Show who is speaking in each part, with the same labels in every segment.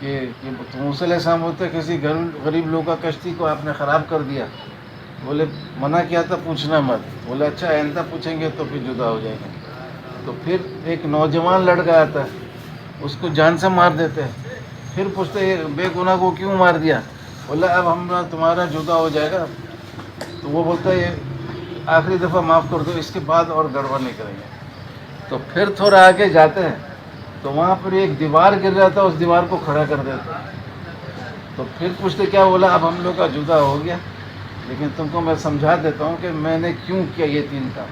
Speaker 1: کہ موسیٰ علیہ السلام بولتے کسی غریب لوگ کا کشتی کو آپ نے خراب کر دیا، بولے منع کیا تھا پوچھنا مت، بولے اچھا آئندہ پوچھیں گے تو پھر جدا ہو جائیں گے. تو پھر ایک نوجوان لڑکا آتا ہے، اس کو جان سے مار دیتے ہیں، پھر پوچھتے یہ بے گناہ کو کیوں مار دیا، بولا اب ہم تمہارا جدا ہو جائے گا. تو وہ بولتا ہے یہ آخری دفعہ معاف کر دو، اس کے بعد اور گڑبڑ نہیں کریں گے. تو پھر تھوڑا آگے جاتے ہیں تو وہاں پر ایک دیوار گر رہا تھا، اس دیوار کو کھڑا کر دیتے. تو پھر پوچھتے کیا، بولا اب ہم لوگ کا جدا ہو گیا، لیکن تم کو میں سمجھا دیتا ہوں کہ میں نے کیوں کیا یہ 3 کام.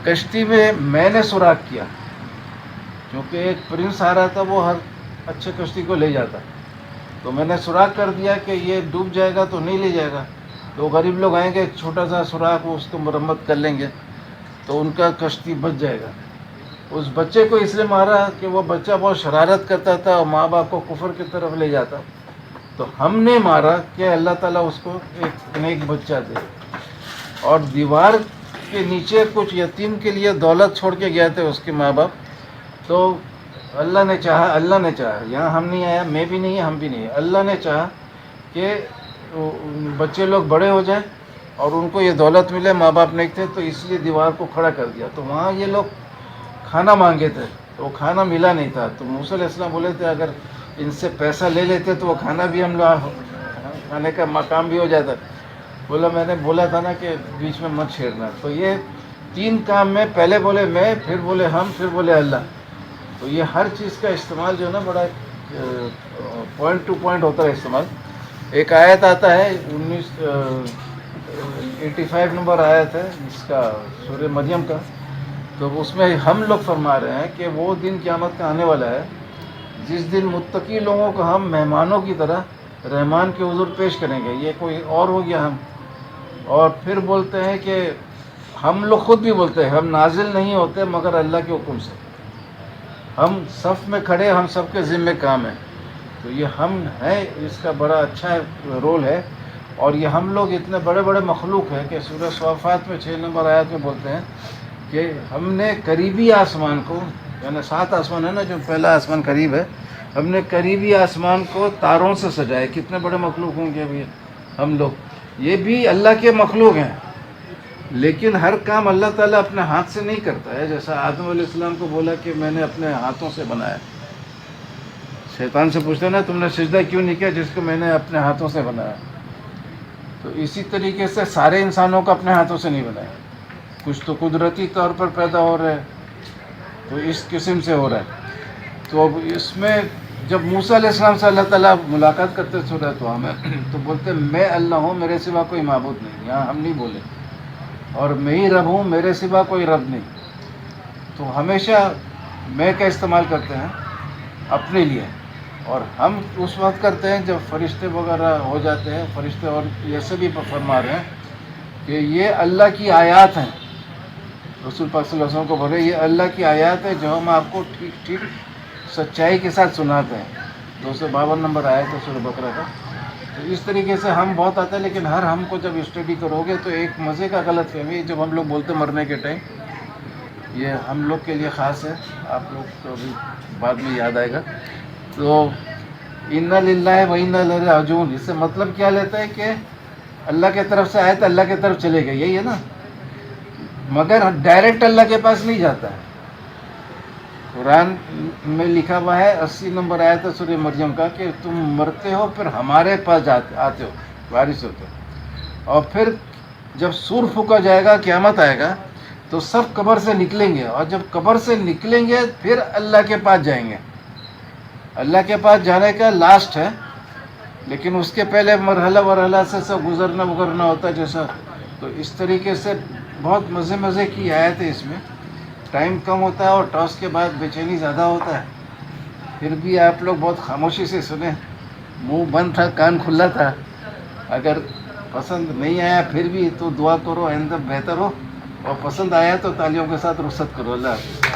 Speaker 1: کشتی میں نے سوراخ کیا، کیونکہ ایک پرنس آ رہا تھا، وہ ہر اچھے کشتی کو لے جاتا. تو میں نے سوراخ کر دیا کہ یہ ڈوب جائے گا تو نہیں لے جائے گا. تو غریب لوگ آئیں گے، ایک چھوٹا سا سوراخ وہ اس کو مرمت کر لیں گے تو ان کا کشتی بچ جائے گا. اس بچے کو اس لیے مارا کہ وہ بچہ بہت شرارت کرتا تھا اور ماں باپ کو کفر کی طرف لے جاتا. تو ہم نے مارا کہ اللہ تعالیٰ اس کو ایک نیک بچہ دے. اور دیوار کے نیچے کچھ یتیم کے لیے دولت چھوڑ کے گئے تھے اس کے ماں باپ. تو اللہ نے چاہا یہاں ہم نہیں آیا، میں بھی نہیں، ہم بھی نہیں. اللہ نے چاہا کہ بچے لوگ بڑے ہو جائیں اور ان کو یہ دولت ملے، ماں باپ نہیں تھے، تو اس لیے دیوار کو کھڑا کر دیا. تو وہاں یہ لوگ کھانا مانگے تھے تو وہ کھانا ملا نہیں تھا. تو موسیٰ علیہ السلام بولے تھے اگر ان سے پیسہ لے لیتے تو وہ کھانا بھی ہم لوگ کھانے کا مقام بھی ہو جاتا. بولا میں نے بولا تھا نا کہ بیچ میں مت چھیڑنا. تو یہ 3 کام میں پہلے بولے میں، پھر بولے ہم، پھر بولے اللہ. تو یہ ہر چیز کا استعمال جو ہے نا بڑا پوائنٹ ٹو پوائنٹ ہوتا ہے استعمال. ایک آیت آتا ہے 85 نمبر آیت ہے اس کا سورہ مریم کا. تو اس میں ہم لوگ فرما رہے ہیں کہ وہ دن قیامت کا آنے والا ہے جس دن متقی لوگوں کو ہم مہمانوں کی طرح رحمان کے حضور پیش کریں گے. یہ کوئی اور ہو گیا ہم. اور پھر بولتے ہیں کہ ہم لوگ خود بھی بولتے ہیں ہم نازل نہیں ہوتے مگر اللہ کے حکم سے. ہم صف میں کھڑے، ہم سب کے ذمہ کام ہیں. تو یہ ہم ہیں، اس کا بڑا اچھا رول ہے. اور یہ ہم لوگ اتنے بڑے بڑے مخلوق ہیں کہ سورہ صافات میں 6 نمبر آیت میں بولتے ہیں کہ ہم نے قریبی آسمان کو، یعنی 7 آسمان ہے نا، جو پہلا آسمان قریب ہے، ہم نے قریبی آسمان کو تاروں سے سجائے. کتنے بڑے مخلوق ہوں گے ابھی ہم لوگ. یہ بھی اللہ کے مخلوق ہیں، لیکن ہر کام اللہ تعالیٰ اپنے ہاتھ سے نہیں کرتا ہے. جیسا آدم علیہ السلام کو بولا کہ میں نے اپنے ہاتھوں سے بنایا. شیطان سے پوچھتے نا تم نے سجدہ کیوں نہیں کیا جس کو میں نے اپنے ہاتھوں سے بنایا. تو اسی طریقے سے سارے انسانوں کو اپنے ہاتھوں سے نہیں بنایا. کچھ تو قدرتی طور پر پیدا ہو رہے ہیں، تو اس قسم سے ہو رہا ہے. تو اب اس میں جب موسیٰ علیہ السلام سے اللہ تعالیٰ ملاقات کرتے سورہ تو ہمیں تو بولتے میں اللہ ہوں، میرے سوا کوئی معبود نہیں. یہاں ہم نہیں بولے. اور میں ہی رب ہوں، میرے سوا کوئی رب نہیں. تو ہمیشہ میں کا استعمال کرتے ہیں اپنے لیے. اور ہم اس وقت کرتے ہیں جب فرشتے وغیرہ ہو جاتے ہیں. فرشتے اور ایسے بھی فرما رہے ہیں کہ یہ اللہ کی آیات ہیں. رسول پاک صلی اللہ علیہ وسلم کو بولے یہ اللہ کی آیات ہے جو ہم آپ کو ٹھیک ٹھیک سچائی کے ساتھ سناتے ہیں. 252 نمبر آیت ہے سورہ بقرہ کا. تو اس طریقے سے ہم بہت آتے ہیں، لیکن ہر ہم کو جب اسٹڈی کرو گے تو ایک مزے کا غلط فہمی جب ہم لوگ بولتے مرنے کے ٹائم، یہ ہم لوگ کے لیے خاص ہے، آپ لوگ کو بھی بعد میں یاد آئے گا. تو انا للہ و انا الیہ راجعون، اس سے مطلب کیا لیتا ہے کہ اللہ کے طرف سے آئے تو اللہ کے طرف چلے گئے، یہی ہے نا. مگر ڈائریکٹ اللہ کے پاس نہیں جاتا ہے. قرآن میں لکھا ہوا ہے 80 نمبر آیت ہے سورہ مریم کا کہ تم مرتے ہو پھر ہمارے پاس آتے ہو، وارث ہوتے ہو. اور پھر جب سور پھونکا جائے گا، قیامت آئے گا، تو سب قبر سے نکلیں گے. اور جب قبر سے نکلیں گے پھر اللہ کے پاس جائیں گے. اللہ کے پاس جانے کا لاسٹ ہے، لیکن اس کے پہلے مرحلہ سے سب گزرنا ہوتا ہے جیسا. تو اس طریقے سے بہت مزے کی آیت ہے. اس میں ٹائم کم ہوتا ہے اور ٹاس کے بعد بے چینی زیادہ ہوتا ہے. پھر بھی آپ لوگ بہت خاموشی سے سنیں، منہ بند تھا، کان کھلا تھا. اگر پسند نہیں آیا پھر بھی تو دعا کرو آئندہ بہتر ہو، اور پسند آیا تو تالیوں کے ساتھ رخصت کرو. اللہ حافظ.